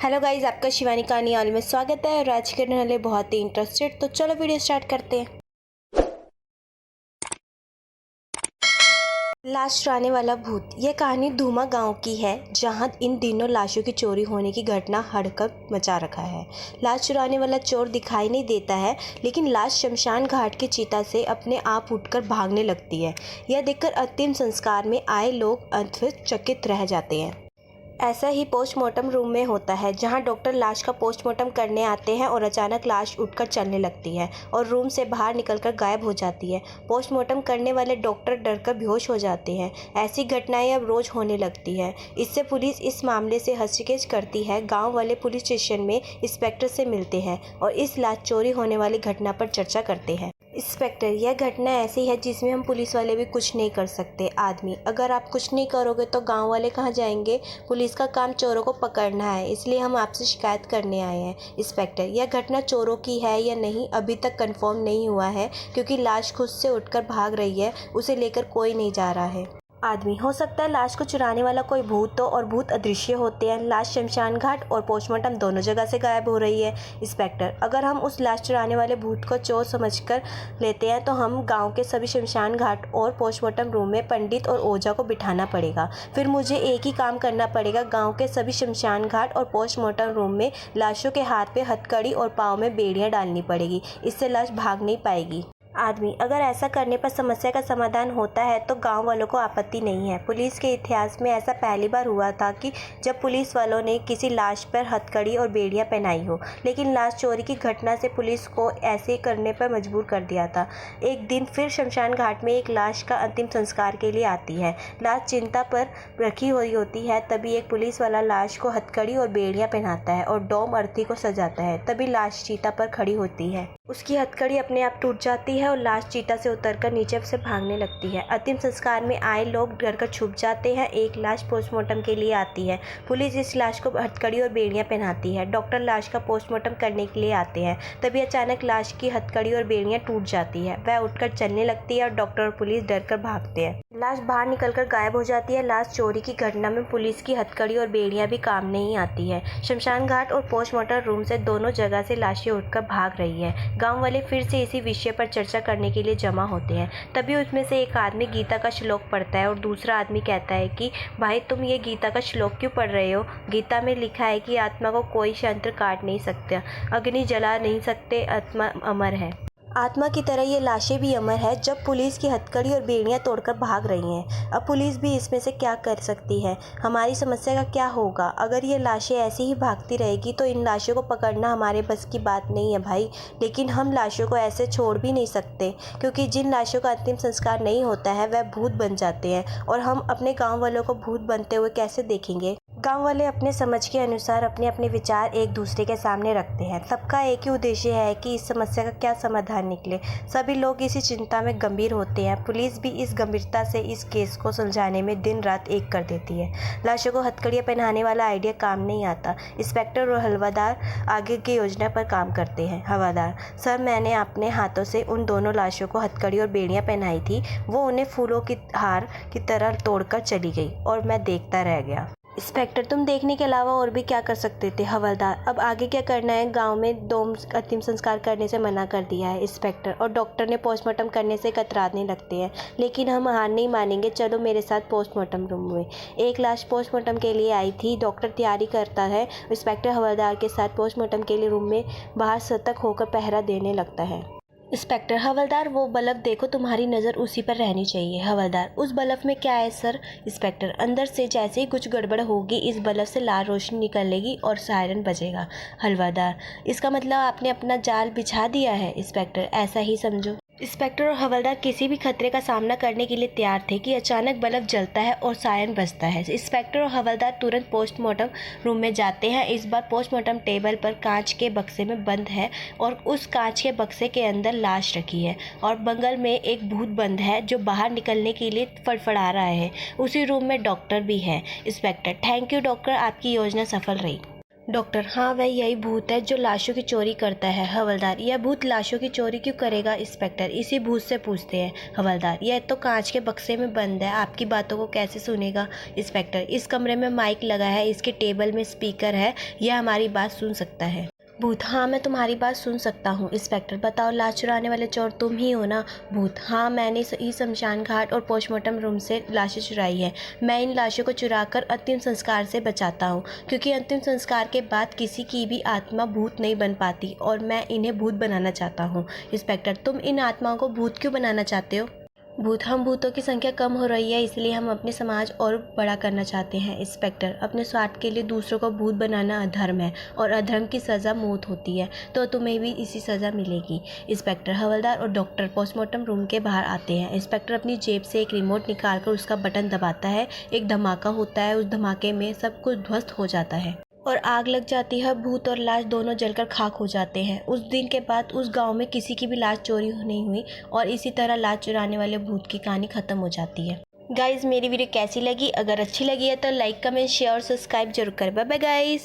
Hello guys, आपका शिवानी कहानी hall में स्वागत है। और आज करने वाले बहुत ही इंटरेस्टेड, तो चलो वीडियो स्टार्ट करते हैं। लाश चुराने वाला भूत। यह कहानी धूमा गांव की है, जहां इन दिनों लाशों की चोरी होने की घटना हड़कंप मचा रखा है। लाश चुराने वाला चोर दिखाई नहीं देता है, लेकिन लाश शमशान घाट की चिता से अपने आप उठकर भागने लगती है। यह देखकर अंतिम संस्कार में आए लोग आश्चर्यचकित रह जाते हैं। ऐसा ही पोस्टमार्टम रूम में होता है, जहां डॉक्टर लाश का पोस्टमार्टम करने आते हैं और अचानक लाश उठकर चलने लगती है और रूम से बाहर निकलकर गायब हो जाती है। पोस्टमार्टम करने वाले डॉक्टर डरकर बेहोश हो जाते हैं। ऐसी घटनाएं अब रोज होने लगती है। इससे पुलिस इस मामले से हस्तक्षेप करती है। गाँव वाले पुलिस स्टेशन में इंस्पेक्टर से मिलते हैं और इस लाश चोरी होने वाली घटना पर चर्चा करते हैं। इंस्पेक्टर, यह घटना ऐसी है जिसमें हम पुलिस वाले भी कुछ नहीं कर सकते। आदमी, अगर आप कुछ नहीं करोगे तो गांव वाले कहाँ जाएंगे? पुलिस का काम चोरों को पकड़ना है, इसलिए हम आपसे शिकायत करने आए हैं। इंस्पेक्टर, यह घटना चोरों की है या नहीं अभी तक कंफर्म नहीं हुआ है, क्योंकि लाश खुद से उठकर भाग रही है, उसे लेकर कोई नहीं जा रहा है। आदमी, हो सकता है लाश को चुराने वाला कोई भूत हो और भूत अदृश्य होते हैं। लाश शमशान घाट और पोस्टमार्टम दोनों जगह से गायब हो रही है। इंस्पेक्टर, अगर हम उस लाश चुराने वाले भूत को चोर समझकर लेते हैं तो हम गांव के सभी शमशान घाट और पोस्टमार्टम रूम में पंडित और ओझा को बिठाना पड़ेगा। फिर मुझे एक ही काम करना पड़ेगा, गाँव के सभी शमशान घाट और पोस्टमार्टम रूम में लाशों के हाथ पे हथकड़ी और पाँव में बेड़ियाँ डालनी पड़ेगी। इससे लाश भाग नहीं पाएगी। आदमी, अगर ऐसा करने पर समस्या का समाधान होता है तो गांव वालों को आपत्ति नहीं है। पुलिस के इतिहास में ऐसा पहली बार हुआ था कि जब पुलिस वालों ने किसी लाश पर हथकड़ी और बेड़ियां पहनाई हो, लेकिन लाश चोरी की घटना से पुलिस को ऐसे करने पर मजबूर कर दिया था। एक दिन फिर शमशान घाट में एक लाश का अंतिम संस्कार के लिए आती है। लाश चिंता पर रखी हुई होती है। तभी एक पुलिस वाला लाश को हथकड़ी और बेड़ियां पहनाता है और डोम अर्थी को सजाता है। तभी लाश चीता पर खड़ी होती है। उसकी हथकड़ी अपने आप टूट जाती है और लाश चीता से उतरकर नीचे से भागने लगती है। अंतिम संस्कार में आए लोग डरकर छुप जाते हैं। एक लाश पोस्टमार्टम के लिए आती है। पुलिस इस लाश को हथकड़ी और बेड़ियां पहनाती है। डॉक्टर लाश का पोस्टमार्टम करने के लिए आते हैं। तभी अचानक लाश की हथकड़ी और बेड़ियां टूट जाती है। वह उठकर चलने लगती है और डॉक्टर और पुलिस डरकर भागते हैं। लाश बाहर निकलकर गायब हो जाती है। लाश चोरी की घटना में पुलिस की हथकड़ी और बेड़ियां भी काम नहीं आती है। शमशान घाट और पोस्टमार्टम रूम से दोनों जगह से लाशें उठकर भाग रही है। गांव वाले फिर से इसी विषय पर चर्चा करने के लिए जमा होते हैं। तभी उसमें से एक आदमी गीता का श्लोक पढ़ता है और दूसरा आदमी कहता है कि भाई, तुम ये गीता का श्लोक क्यों पढ़ रहे हो? गीता में लिखा है कि आत्मा को कोई यंत्र काट नहीं सकता, अग्नि जला नहीं सकते, आत्मा अमर है। आत्मा की तरह ये लाशें भी अमर है। जब पुलिस की हथकड़ी और बेड़ियां तोड़कर भाग रही हैं, अब पुलिस भी इसमें से क्या कर सकती है? हमारी समस्या का क्या होगा? अगर ये लाशें ऐसी ही भागती रहेगी तो इन लाशों को पकड़ना हमारे बस की बात नहीं है भाई। लेकिन हम लाशों को ऐसे छोड़ भी नहीं सकते, क्योंकि जिन लाशों का अंतिम संस्कार नहीं होता है वह भूत बन जाते हैं, और हम अपने गाँव वालों को भूत बनते हुए कैसे देखेंगे? गांव वाले अपने समझ के अनुसार अपने अपने विचार एक दूसरे के सामने रखते हैं। सबका एक ही उद्देश्य है कि इस समस्या का क्या समाधान निकले। सभी लोग इसी चिंता में गंभीर होते हैं। पुलिस भी इस गंभीरता से इस केस को सुलझाने में दिन रात एक कर देती है। लाशों को हथकड़ियाँ पहनाने वाला आइडिया काम नहीं आता। इंस्पेक्टर और हवलदार आगे की योजना पर काम करते हैं। हवलदार, सर, मैंने अपने हाथों से उन दोनों लाशों को हथकड़ी और बेड़ियाँ पहनाई थी। वो उन्हें फूलों की हार की तरह तोड़कर चली गई और मैं देखता रह गया। इंस्पेक्टर, तुम देखने के अलावा और भी क्या कर सकते थे? हवलदार, अब आगे क्या करना है? गांव में डोम अंतिम संस्कार करने से मना कर दिया है इंस्पेक्टर, और डॉक्टर ने पोस्टमार्टम करने से कतराने लगते हैं। लेकिन हम हार नहीं मानेंगे। चलो मेरे साथ पोस्टमार्टम रूम में। एक लाश पोस्टमार्टम के लिए आई थी। डॉक्टर तैयारी करता है। इंस्पेक्टर हवलदार के साथ पोस्टमार्टम के लिए रूम में बाहर सतर्क होकर पहरा देने लगता है। इंस्पेक्टर, हवलदार, वो बल्ब देखो, तुम्हारी नज़र उसी पर रहनी चाहिए। हवलदार, उस बल्ब में क्या है सर? इंस्पेक्टर, अंदर से जैसे ही कुछ गड़बड़ होगी इस बल्ब से लाल रोशनी निकलेगी और सायरन बजेगा। हवलदार, इसका मतलब आपने अपना जाल बिछा दिया है? इंस्पेक्टर, ऐसा ही समझो। इंस्पेक्टर और हवलदार किसी भी खतरे का सामना करने के लिए तैयार थे कि अचानक बल्ब जलता है और सायरन बजता है। इंस्पेक्टर और हवलदार तुरंत पोस्टमार्टम रूम में जाते हैं। इस बार पोस्टमार्टम टेबल पर कांच के बक्से में बंद है और उस कांच के बक्से के अंदर लाश रखी है और बगल में एक भूत बंद है जो बाहर निकलने के लिए फड़फड़ा रहा है। उसी रूम में डॉक्टर भी है। इंस्पेक्टर, थैंक यू डॉक्टर, आपकी योजना सफल रही। डॉक्टर: हाँ, वह यही भूत है जो लाशों की चोरी करता है। हवलदार: यह भूत लाशों की चोरी क्यों करेगा? इंस्पेक्टर: इसी भूत से पूछते हैं। हवलदार: यह तो कांच के बक्से में बंद है, आपकी बातों को कैसे सुनेगा? इंस्पेक्टर: इस कमरे में माइक लगा है, इसके टेबल में स्पीकर है, यह हमारी बात सुन सकता है। भूत: हाँ, मैं तुम्हारी बात सुन सकता हूँ। इंस्पेक्टर: बताओ, लाश चुराने वाले चोर तुम ही हो ना? भूत: हाँ, मैंने ही शमशान घाट और पोस्टमार्टम रूम से लाशें चुराई है। मैं इन लाशों को चुराकर अंतिम संस्कार से बचाता हूँ, क्योंकि अंतिम संस्कार के बाद किसी की भी आत्मा भूत नहीं बन पाती और मैं इन्हें भूत बनाना चाहता हूँ। इंस्पेक्टर: तुम इन आत्माओं को भूत क्यों बनाना चाहते हो? भूत: हम भूतों की संख्या कम हो रही है, इसलिए हम अपने समाज और बड़ा करना चाहते हैं। इंस्पेक्टर: अपने स्वार्थ के लिए दूसरों को भूत बनाना अधर्म है और अधर्म की सज़ा मौत होती है, तो तुम्हें भी इसी सज़ा मिलेगी। इंस्पेक्टर। हवलदार और डॉक्टर पोस्टमार्टम रूम के बाहर आते हैं। इंस्पेक्टर अपनी जेब से एक रिमोट निकालकर उसका बटन दबाता है। एक धमाका होता है, उस धमाके में सब कुछ ध्वस्त हो जाता है और आग लग जाती है। भूत और लाश दोनों जलकर खाक हो जाते हैं। उस दिन के बाद उस गांव में किसी की भी लाश चोरी नहीं हुई और इसी तरह लाश चुराने वाले भूत की कहानी खत्म हो जाती है। गाइज, मेरी वीडियो कैसी लगी? अगर अच्छी लगी है तो लाइक, कमेंट, शेयर और सब्सक्राइब जरूर करें। Bye bye guys.